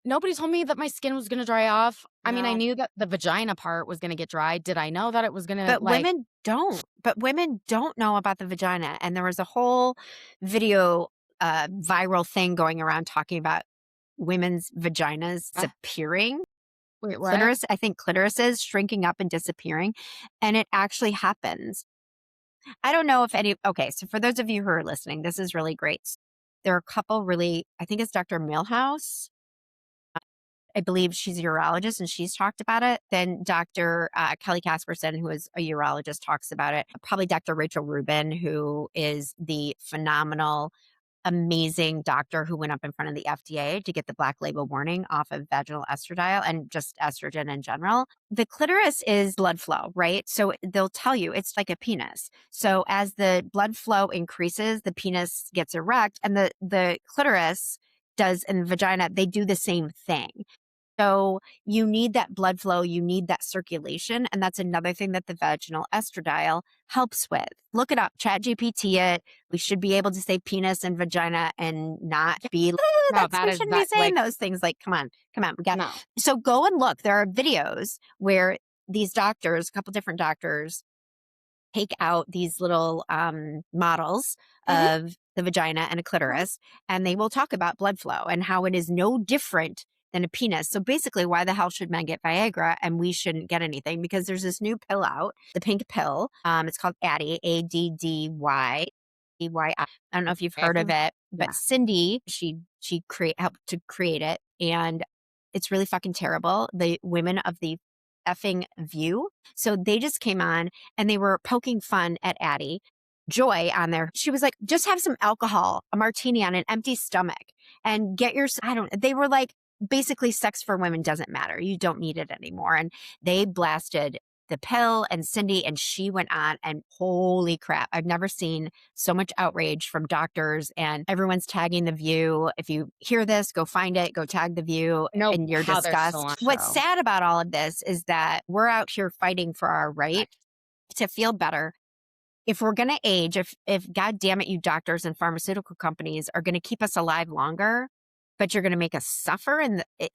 Nobody told me that my skin was gonna dry off. I mean, I No. knew that the vagina part was gonna get dry. Did I know that it was gonna, But like women don't know about the vagina, and there was a whole video, viral thing going around talking about women's vaginas uh, disappearing. wait, what? Clitoris I think clitorises shrinking up and disappearing, and it actually happens. I don't know if any okay, so for those of you who are listening, this is really great. There are a couple really I think it's Dr. Milhouse. I believe she's a urologist and she's talked about it. Then Dr. Kelly Casperson, who is a urologist, talks about it. Probably Dr. Rachel Rubin, who is the phenomenal, amazing doctor who went up in front of the FDA to get the black label warning off of vaginal estradiol and just estrogen in general. The clitoris is blood flow, right? So they'll tell you it's like a penis. So as the blood flow increases, the penis gets erect, and the clitoris does in the vagina, they do the same thing. So you need that blood flow, you need that circulation, and that's another thing that the vaginal estradiol helps with. Look it up, chat GPT it. We should be able to say penis and vagina and not be, "Ooh, No, that's that we is shouldn't be that, saying like, those things." Like, come on, we got. no. So go and look. There are videos where these doctors, a couple different doctors, take out these little models Mhm. of the vagina and a clitoris, and they will talk about blood flow and how it is no different than a penis. So basically, why the hell should men get Viagra and we shouldn't get anything? Because there's this new pill out, the pink pill. It's called Addyi, ADDY. I don't know if you've I heard of think it, but yeah. Cindy, she helped to create it, and it's really fucking terrible. The women of the effing View, so they just came on and they were poking fun at Addie Joy on there. She was like, just have some alcohol, a martini on an empty stomach, and get your, I don't, they were like, basically, sex for women doesn't matter. You don't need it anymore. And they blasted the pill and Cindy, and she went on, and holy crap, I've never seen so much outrage from doctors, and everyone's tagging The View. If you hear this, go find it, go tag The View Know in your how they're still on disgust. What's show. sad about all of this is that we're out here fighting for our right to feel better. If we're going to age, if God damn it, you doctors and pharmaceutical companies are going to keep us alive longer, but you're going to make us suffer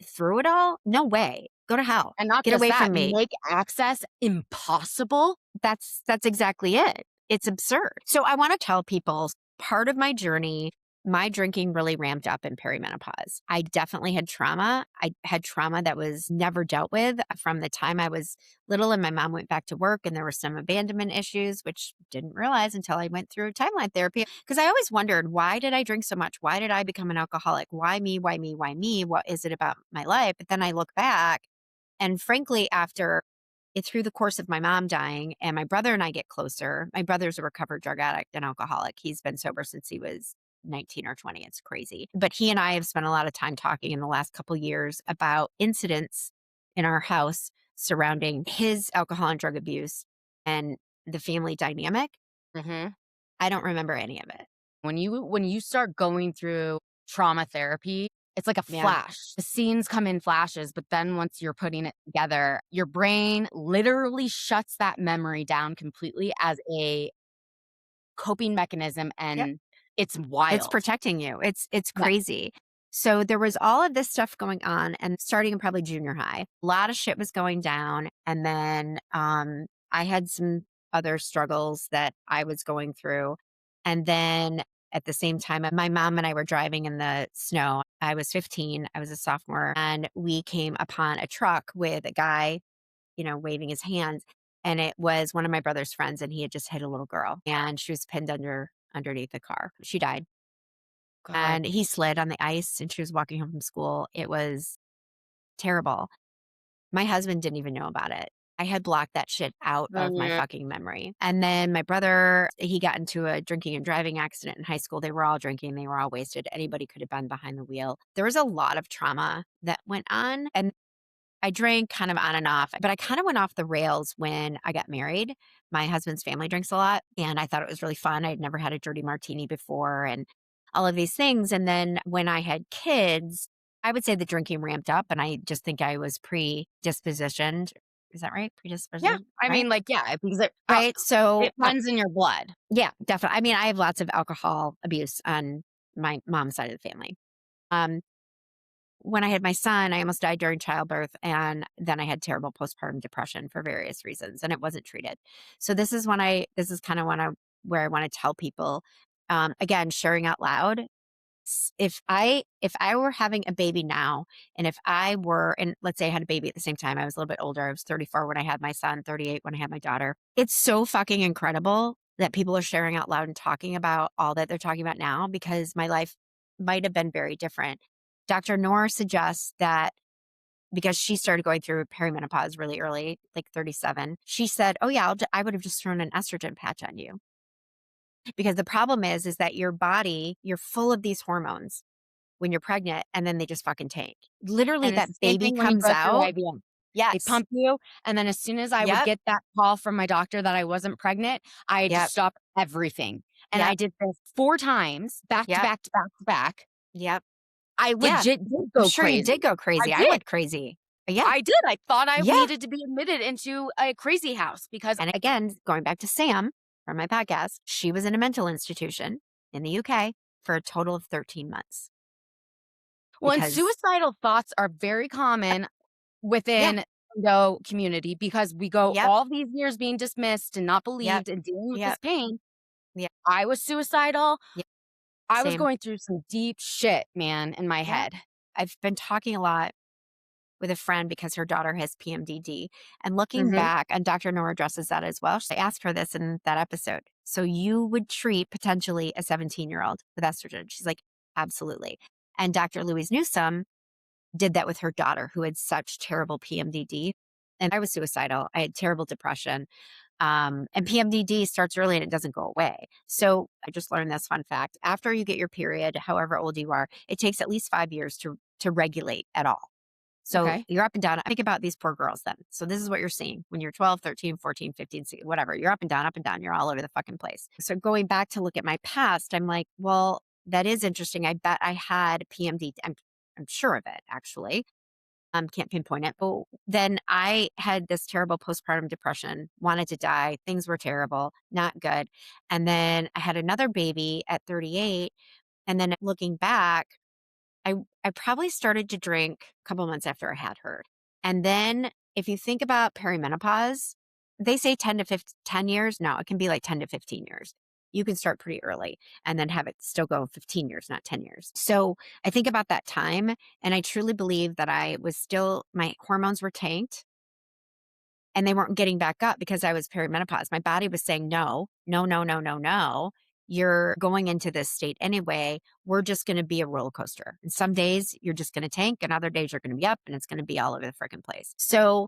through it all, no way. Go to hell. And not Get just away that, from me. make access impossible. That's exactly it. It's absurd. So I want to tell people part of my journey, my drinking really ramped up in perimenopause. I definitely had trauma. I had trauma that was never dealt with from the time I was little and my mom went back to work, and there were some abandonment issues, which didn't realize until I went through timeline therapy. Because I always wondered, why did I drink so much? Why did I become an alcoholic? Why me? Why me? Why me? What is it about my life? But then I look back, and frankly, after through the course of my mom dying and my brother and I get closer, my brother's a recovered drug addict and alcoholic. He's been sober since he was 19 or 20. It's crazy. But he and I have spent a lot of time talking in the last couple years about incidents in our house surrounding his alcohol and drug abuse and the family dynamic. Mhm. I don't remember any of it. When you start going through trauma therapy, it's like a Yeah. flash. The scenes come in flashes, but then once you're putting it together, your brain literally shuts that memory down completely as a coping mechanism, Yep. and it's It's wild. protecting you. It's Yeah. crazy. So there was all of this stuff going on, and starting in probably junior high, a lot of shit was going down. And then I had some other struggles that I was going through. And then at the same time, my mom and I were driving in the snow. I was 15, I was a sophomore, and we came upon a truck with a guy, waving his hands. And it was one of my brother's friends, and he had just hit a little girl, and she was pinned underneath the car. She died. God. And he slid on the ice, and she was walking home from school. It was terrible. My husband didn't even know about it. I had blocked that shit out of my Mhm. fucking memory. And then my brother, he got into a drinking and driving accident in high school. They were all drinking, they were all wasted. Anybody could have been behind the wheel. There was a lot of trauma that went on. And I drank kind of on and off, but I kind of went off the rails when I got married. My husband's family drinks a lot, and I thought it was really fun. I'd never had a dirty martini before and all of these things. And then when I had kids, I would say the drinking ramped up, and I just think I was predispositioned. Is that right? Yeah, Predisposition, I right? mean, like, yeah, because Right. So, it runs in your blood. yeah, definitely. I mean, I have lots of alcohol abuse on my mom's side of the family. Um, when I had my son, I almost died during childbirth, and then I had terrible postpartum depression for various reasons, and it wasn't treated. So this is kind of when I where I want to tell people, again, sharing out loud. If I were having a baby now, and if I were, and let's say I had a baby at the same time, I was a little bit older. I was 34 when I had my son, 38 when I had my daughter. It's so fucking incredible that people are sharing out loud and talking about all that they're talking about now because my life might have been very different. Dr. Noor suggests that because she started going through perimenopause really early, like 37, she said, "Oh yeah, I would have just thrown an estrogen patch on you." Because the problem is that your body, you're full of these hormones when you're pregnant and then they just fucking tank. Literally And it's that the same baby thing when you comes go through out. IVF. They Yes. pump you, and then as soon as I would Yep. get that call from my doctor that I wasn't pregnant, I had to Yep. stop everything. And I Yep. did this 4 times, back to Yep. back to back to back. Yep. I Yeah. legit did I'm go sure you crazy. did go I crazy. I did. went crazy. Yeah. I did. I thought I Yeah. needed to be admitted into a crazy house because And again, going back to Sam from my podcast, she was in a mental institution in the UK for a total of 13 months well, and because, suicidal thoughts are very common yeah. within Endo community because we go Yep. all these years being dismissed and not Yep. believed and dealing with this Yep. pain. Yep. I was suicidal. Yep. I was Same. going through some deep shit, man, in my Yeah. head. I've been talking a lot with a friend because her daughter has PMDD. And looking Mhm. back, and Dr. Nora addresses that as well. I asked her this in that episode. So you would treat potentially a 17-year-old with estrogen? She's like, absolutely. And Dr. Louise Newsom did that with her daughter who had such terrible PMDD. And I was suicidal. I had terrible depression. And PMDD starts early and it doesn't go away. So I just learned this fun fact. After you get your period, however old you are, it takes at least 5 years to regulate at all. So Okay. you're up and down. Think about these poor girls then. So this is what you're seeing when you're 12, 13, 14, 15, 16, whatever. You're up and down, up and down. You're all over the fucking place. So going back to look at my past, I'm like, well, that is interesting. I bet I had PMD. I'm sure of it actually. Can't pinpoint it. But then I had this terrible postpartum depression, wanted to die. Things were terrible, not good. And then I had another baby at 38. And then looking back, I I probably started to drink a couple months after I had her. And then if you think about perimenopause, they say 10 to 15, 10 years. No, it can be like 10 to 15 years. You can start pretty early and then have it still go 15 years, not 10 years. So I think about that time and I truly believe that I was still, my hormones were tanked and they weren't getting back up because I was perimenopause. My body was saying, no, no, no, no, no, no. You're going into this state anyway. We're just going to be a roller coaster. And some days you're just going to tank, and other days you're going to be up and it's going to be all over the freaking place. So,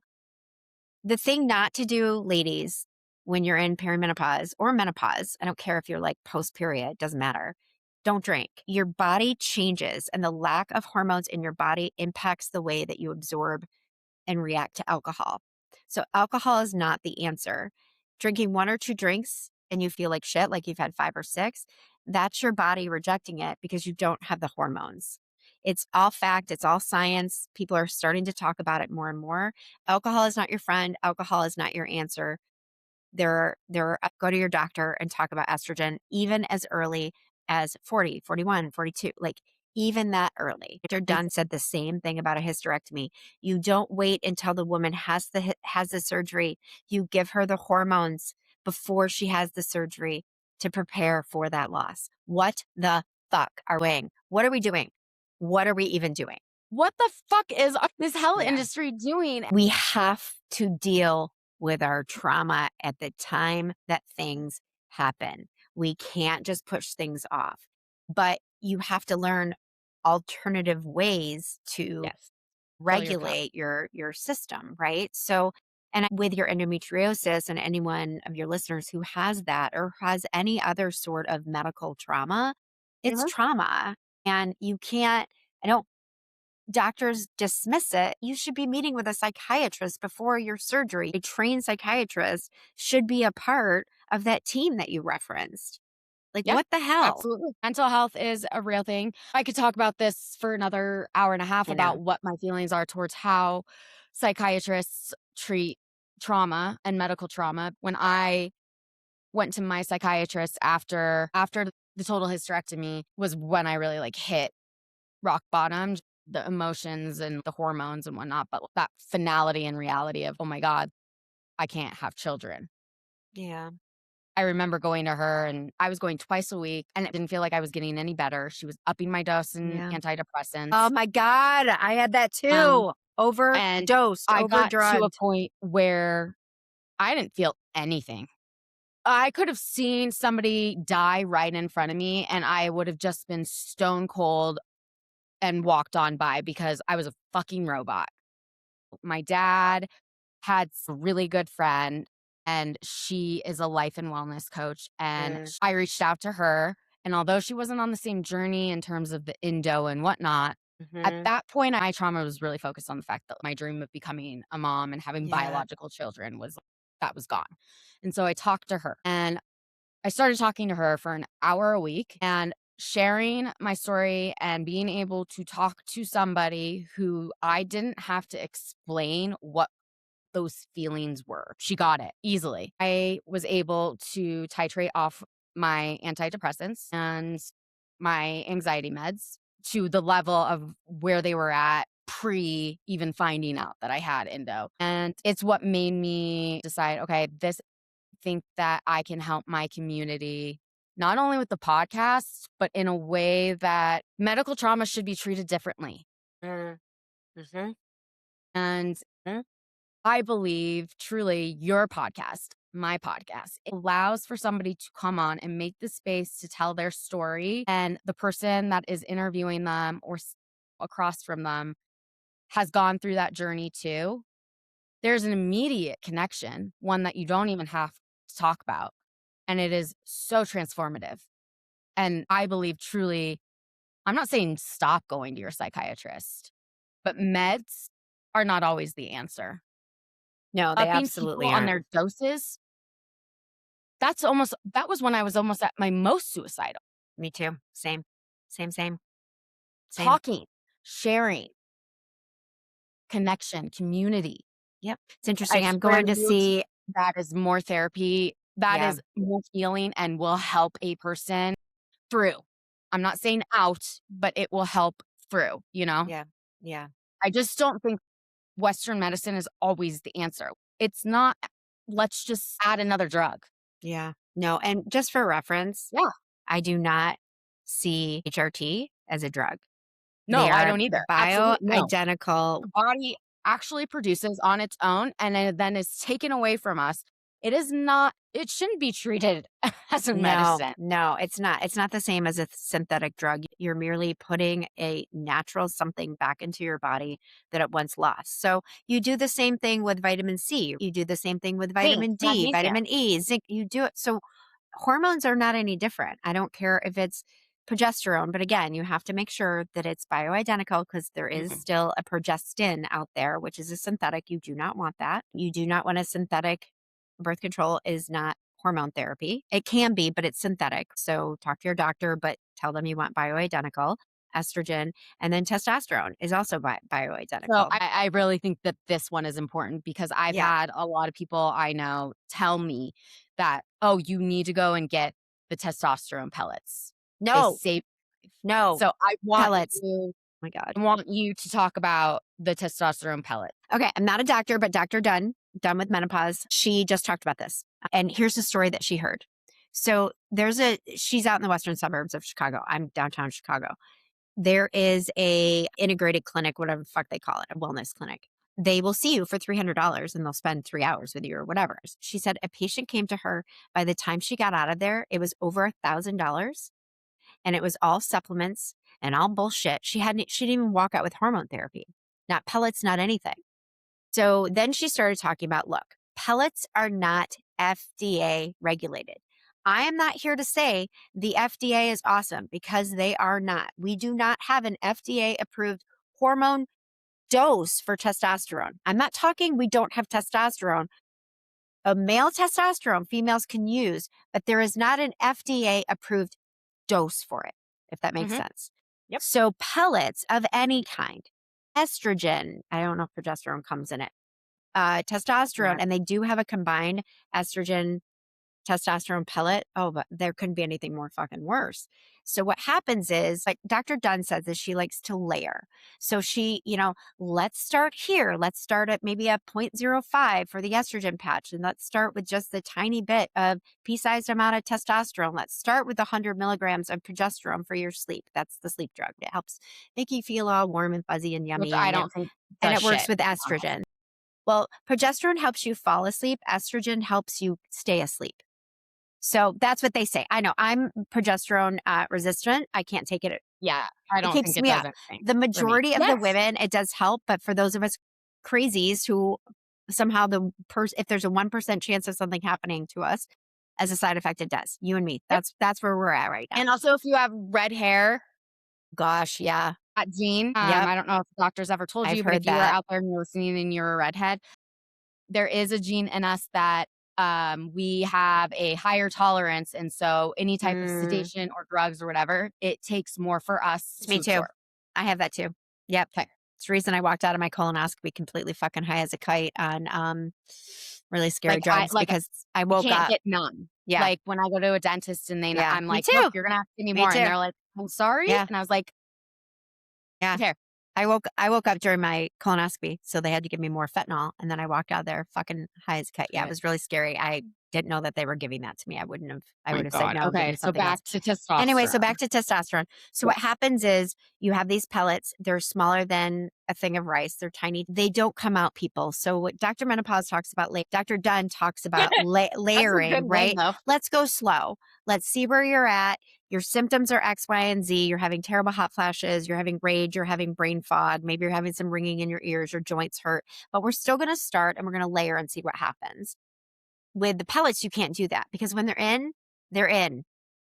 the thing not to do, ladies, when you're in perimenopause or menopause, I don't care if you're like post period, doesn't matter. Don't drink. Your body changes, and the lack of hormones in your body impacts the way that you absorb and react to alcohol. So alcohol is not the answer. Drinking one or two drinks and you feel like shit, like you've had five or six, that's your body rejecting it because you don't have the hormones. It's all fact, it's all science. People are starting to talk about it more and more. Alcohol is not your friend, alcohol is not your answer. Go to your doctor and talk about estrogen even as early as 40, 41, 42, like even that early. Dr. Dunn said the same thing about a hysterectomy. You don't wait until the woman has the surgery. You give her the hormones before she has the surgery to prepare for that loss. What the fuck are we doing? What are we doing? What are we even doing? What the fuck is this hell Yeah. industry doing? We have to deal with our trauma at the time that things happen. We can't just push things off, but you have to learn alternative ways to Yes. Fill your cup. regulate your system, right? So And with your endometriosis and anyone of your listeners who has that or has any other sort of medical trauma, it's Mhm. trauma. And you can't, I don't, doctors dismiss it. You should be meeting with a psychiatrist before your surgery. A trained psychiatrist should be a part of that team that you referenced. Like, Yeah, what the hell? absolutely. Mental health is a real thing. I could talk about this for another hour and a half I know. about what my feelings are towards how psychiatrists treat trauma and medical trauma. When I went to my psychiatrist after the total hysterectomy was when I really like hit rock bottom, the emotions and the hormones and whatnot, but that finality and reality of, oh my God, I can't have children. Yeah. I remember going to her and I was going twice a week and it didn't feel like I was getting any better. She was upping my dose in Yeah. Oh antidepressants. my God. I had that Um, too. and Overdosed, I got to a overdrugged. point where I didn't feel anything. I could have seen somebody die right in front of me and I would have just been stone cold and walked on by because I was a fucking robot. My dad had a really good friend and she is a life and wellness coach and Mm, I reached out to her and although she wasn't on the same journey in terms of the endo and whatnot, at mhm. that point my trauma was really focused on the fact that my dream of becoming a mom and having Yeah. biological children was gone. And so I talked to her and I started talking to her for an hour a week and sharing my story and being able to talk to somebody who I didn't have to explain what those feelings were. She got it easily. I was able to titrate off my antidepressants and my anxiety meds to the level of where they were at pre even finding out that I had endo. And it's what made me decide, okay, this think that I can help my community not only with the podcast, but in a way that medical trauma should be treated differently. Mm, mhm, And mm. I believe truly your podcast, my podcast, it allows for somebody to come on and make the space to tell their story. And the person that is interviewing them or across from them has gone through that journey too. There's an immediate connection, one that you don't even have to talk about. And it is so transformative. And I believe truly, I'm not saying stop going to your psychiatrist, but meds are not always the answer. No, they Upping people absolutely on aren't. their doses, that was when I was almost at my most suicidal. Me too. Same. Same, same, same. Talking, sharing, connection, community. Yep. It's interesting. I I'm swear going to to you, see. that is more therapy. That Yeah. is more healing and will help a person through. I'm not saying out, but it will help through, you know? Yeah. Yeah. I just don't think Western medicine is always the answer. It's not, let's just add another drug. Yeah. No. And just for reference, Yeah. I do not see HRT as a drug. They No, I are don't either. Absolutely no. bioidentical. Your body actually produces on its own and then is taken away from us. It is not, it shouldn't be treated as a No, medicine. no, it's not. It's not the same as a synthetic drug. You're merely putting a natural something back into your body that it once lost. So you do the same thing with vitamin C. You do the same thing with Zinc, vitamin D, magnesium. vitamin E, zinc. You do it. So hormones are not any different. I don't care if it's progesterone, but again, you have to make sure that it's bioidentical because there is Mhm. still a progestin out there, which is a synthetic. You do not want that. You do not want a synthetic. Birth control is not hormone therapy. It can be, but it's synthetic. So talk to your doctor, but tell them you want bioidentical. Estrogen and then testosterone is also So bioidentical. I really think that this one is important because I've Yeah. had a lot of people I know tell me that, oh, you need to go and get the testosterone pellets. They No, save your life. no So pellets. Oh my God. I want you to talk about the testosterone pellet. Okay, I'm not a doctor, but Dr. Done with menopause, she just talked about this. And here's the story that she heard. So she's out in the western suburbs of Chicago. I'm downtown Chicago. There is a integrated clinic, whatever the fuck they call it, a wellness clinic. They will see you for $300 and they'll spend 3 hours with you or whatever. She said a patient came to her. By the time she got out of there, it was over $1,000 and it was all supplements and all bullshit. She didn't even walk out with hormone therapy, not pellets, not anything. So then she started talking about, look, pellets are not FDA regulated. I am not here to say the FDA is awesome because they are not. We do not have an FDA approved hormone dose for testosterone. I'm not talking we don't have testosterone. A male testosterone females can use, but there is not an FDA approved dose for it, if that makes sense. Yep. So pellets of any kind, estrogen, I don't know if progesterone comes in it, testosterone, and they do have a combined estrogen testosterone pellet. Oh, but there couldn't be anything more fucking worse. So what happens is, like Dr. Dunn says, is she likes to layer. So she, let's start here. Let's start at maybe a 0.05 for the estrogen patch. And let's start with just the tiny bit of pea-sized amount of testosterone. Let's start with 100 milligrams of progesterone for your sleep. That's the sleep drug. It helps make you feel all warm and fuzzy and yummy. Which I don't think and does it works shit. with estrogen. Well, progesterone helps you fall asleep. Estrogen helps you stay asleep. So that's what they say. I know I'm progesterone resistant. I can't take it. Yeah, I don't keeps think it me does up. anything The for me. majority of the Yes. women, it does help. But for those of us crazies who somehow if there's a 1% chance of something happening to us as a side effect, it does. You and me. That's where we're at right now. And also, if you have red hair, gosh, yeah. that gene, Yep. I don't know if the doctor's ever told I've you, but heard if you were that. out there and you're listening and you're a redhead, there is a gene in us that we have a higher tolerance. And so any type of sedation or drugs or whatever, it takes more for us to Me too. absorb. I have that too. Yep. Okay. It's the reason I walked out of my colonoscopy completely fucking high as a kite on really scary drugs because I woke can't up. get none. Yeah. Like when I go to a dentist and I'm Me like, too. look, you're gonna have to give me more. too. And they're like, I'm sorry. Yeah. And I was like, Yeah. okay. I woke up during my colonoscopy, so they had to give me more fentanyl, and then I walked out there fucking high as a kite. Yeah, it was really scary. I didn't know that they were giving that to me. I would have said no. Give me Okay, so something else. back to testosterone. Anyway, so back to testosterone. So what happens is you have these pellets. They're smaller than a thing of rice. They're tiny. They don't come out, people. So what Dr. Menopause talks about, Dr. Dunn talks about layering, right? Let's go slow. Let's see where you're at. Your symptoms are X, Y, and Z. You're having terrible hot flashes. You're having rage. You're having brain fog. Maybe you're having some ringing in your ears. Your joints hurt. But we're still going to start and we're going to layer and see what happens. With the pellets, you can't do that because when they're in, they're in.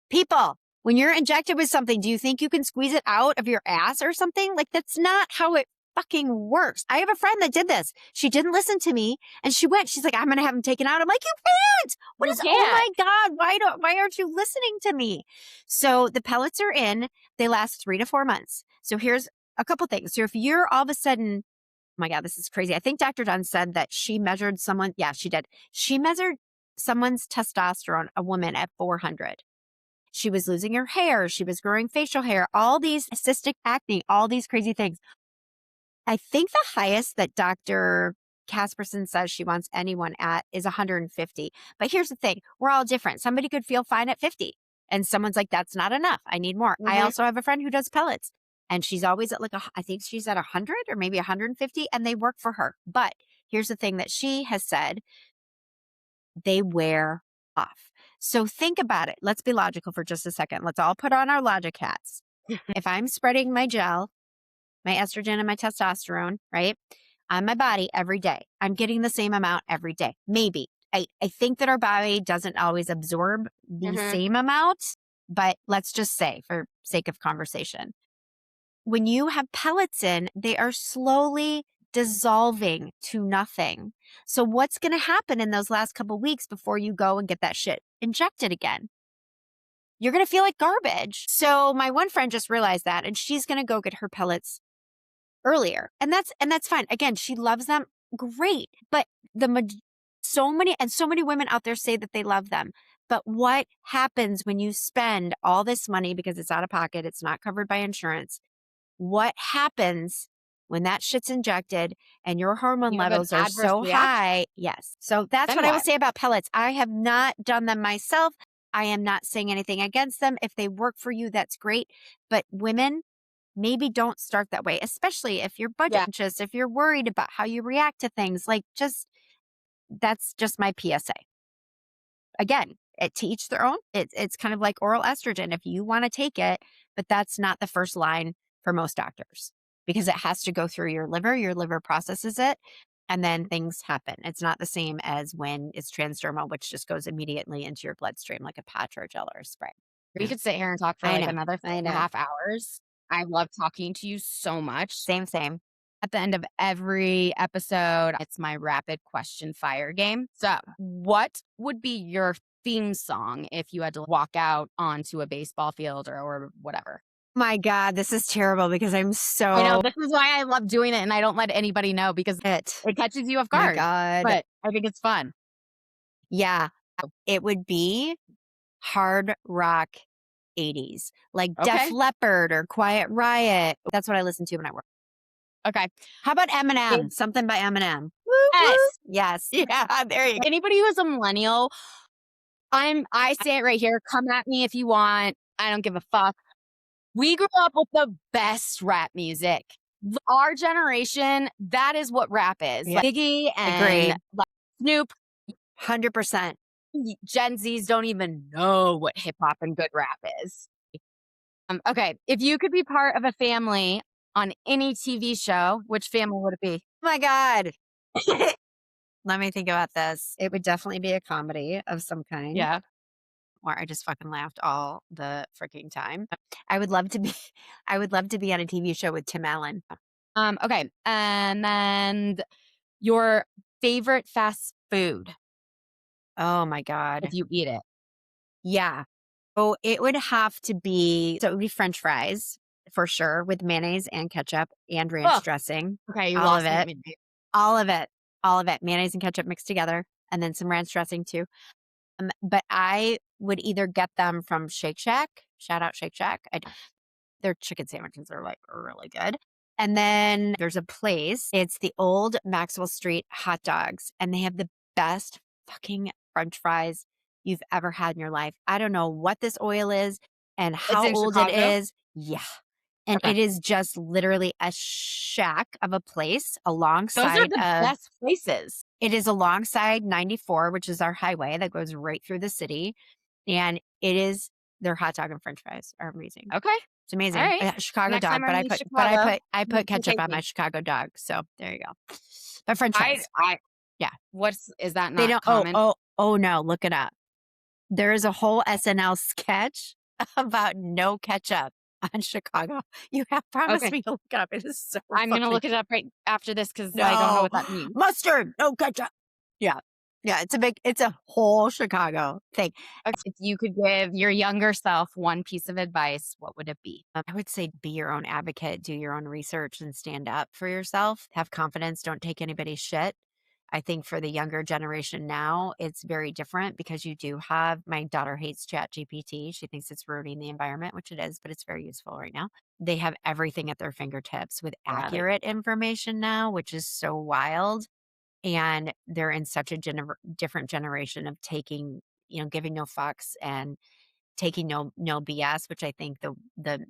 People, when you're injected with something, do you think you can squeeze it out of your ass or something? Like, that's not how it fucking works. I have a friend that did this. She didn't listen to me and she went, she's like, I'm going to have him taken out. I'm like, you can't. Oh my God, why aren't you listening to me? So the pellets are in, they last 3 to 4 months. So here's a couple things. So if you're all of a sudden, oh my God, this is crazy. I think Dr. Dunn said that she measured someone. Yeah, she did. She measured someone's testosterone, a woman, at 400. She was losing her hair. She was growing facial hair, all these cystic acne, all these crazy things. I think the highest that Dr. Casperson says she wants anyone at is 150. But here's the thing. We're all different. Somebody could feel fine at 50. And someone's like, that's not enough. I need more. I also have a friend who does pellets. And she's always at I think she's at 100 or maybe 150. And they work for her. But here's the thing that she has said. They wear off. So think about it. Let's be logical for just a second. Let's all put on our logic hats. If I'm spreading my gel, my estrogen and my testosterone, right, on my body every day, I'm getting the same amount every day. Maybe. I think that our body doesn't always absorb the same amount, but let's just say for sake of conversation, when you have pellets in, they are slowly dissolving to nothing. So what's going to happen in those last couple weeks before you go and get that shit injected again? You're going to feel like garbage. So my one friend just realized that, and she's going to go get her pellets earlier. And that's fine. Again, she loves them. Great. But so many women out there say that they love them. But what happens when you spend all this money because it's out of pocket, it's not covered by insurance? What happens when that shit's injected and your hormone levels are so high? Yes. So that's what I will say about pellets. I have not done them myself. I am not saying anything against them. If they work for you, that's great. But women, maybe don't start that way, especially if you're budget conscious, if you're worried about how you react to things. That's just my PSA. Again, to each their own. It's kind of like oral estrogen. If you want to take it, but that's not the first line for most doctors because it has to go through your liver. Your liver processes it. and then things happen. It's not the same as when it's transdermal, which just goes immediately into your bloodstream like a patch or a gel or a spray. We Yeah. could sit here and talk for I like know. another I know. 4.5 hours. I love talking to you so much. Same, same. At the end of every episode, it's my rapid question fire game. So, what would be your theme song if you had to walk out onto a baseball field or whatever? My God, this is terrible because I'm I know so this is why I love doing it and I don't let anybody know because it. it catches you off My guard. God. But I think it's fun. Yeah. It would be hard rock 80s, like Def Okay. Leppard or Quiet Riot. That's what I listen to when I work. Okay. How about Eminem? It's Something by Eminem. Woo, woo. yes. Yes. Yeah, there you go. Anybody who is a millennial, I say it right here. Come at me if you want. I don't give a fuck. We grew up with the best rap music. Our generation, that is what rap is. Yeah. Like Biggie and Agreed. like Snoop. 100%. Gen Zs don't even know what hip hop and good rap is. Okay, if you could be part of a family on any TV show, which family would it be? Oh my God. Let me think about this. It would definitely be a comedy of some kind. Yeah. Where I just fucking laughed all the freaking time. I would love to be I would love to be on a TV show with Tim Allen. Okay, and then your favorite fast food Oh my God. if you eat it. Yeah. Oh, it would have to be it would be French fries for sure with mayonnaise and ketchup and ranch Oh, dressing. okay, you All of lost me it. at midnight. All of it. All of it. Mayonnaise and ketchup mixed together and then some ranch dressing too. But I would either get them from Shake Shack. Shout out Shake Shack. Their chicken sandwiches are like really good. And then there's a place. It's the old Maxwell Street hot dogs, and they have the best fucking French fries you've ever had in your life. I don't know what this oil is and It's how in old it Chicago? is. Yeah. And Okay. it is just literally a shack of a place Those are alongside the best places. it is alongside 94, which is our highway that goes right through the city. And it is their hot dog and French fries are amazing. Okay. It's amazing. Alright. Chicago Next dog, time but I'm I in put Chicago, I you put can ketchup take on my me. Chicago dog. So there you go. But French I fries. Yeah. is that They not don't common? oh no, look it up. There is a whole SNL sketch about no ketchup on Chicago. You have promised Okay. me to look it up. It is so I'm gonna funny. look it up right after this because I don't know No. what that means. Mustard, no ketchup. Yeah. Yeah, it's a whole Chicago thing. If you could give your younger self one piece of advice, what would it be? I would say be your own advocate, do your own research and stand up for yourself. Have confidence, don't take anybody's shit. I think for the younger generation now, it's very different because you do have my daughter hates Chat GPT. She thinks it's ruining the environment, which it is, but it's very useful right now. They have everything at their fingertips with Got it. accurate information now, which is so wild. And they're in such a different generation of taking, giving no fucks and taking no BS, which I think the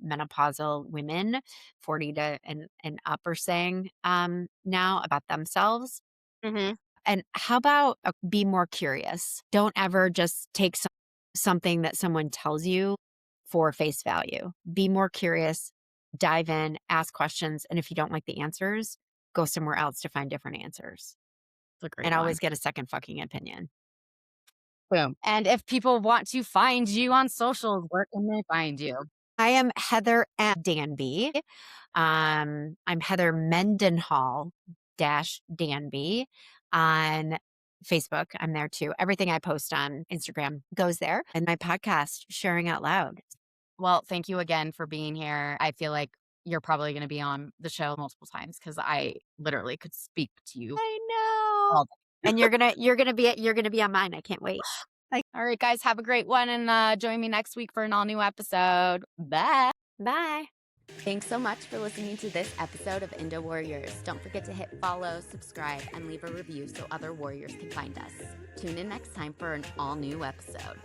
menopausal women 40 to and up are saying now about themselves. Mhm. And how about be more curious? Don't ever just take something that someone tells you for face value. Be more curious, dive in, ask questions, and if you don't like the answers, go somewhere else to find different answers. It's a great And one. always get a second fucking opinion. Boom. And if people want to find you on socials, where can they find you? I am Heather Danby. I'm Heather Mendenhall Danby on Facebook. I'm there too. Everything I post on Instagram goes there. And my podcast, Sharing Out Loud. Well, thank you again for being here. I feel like you're probably going to be on the show multiple times because I literally could speak to you I know. all day. And you're gonna be on mine. I can't wait. All right, guys, have a great one and join me next week for an all new episode. Bye. Bye. Thanks so much for listening to this episode of Endo Warriors. Don't forget to hit follow, subscribe, and leave a review so other warriors can find us. Tune in next time for an all new episode.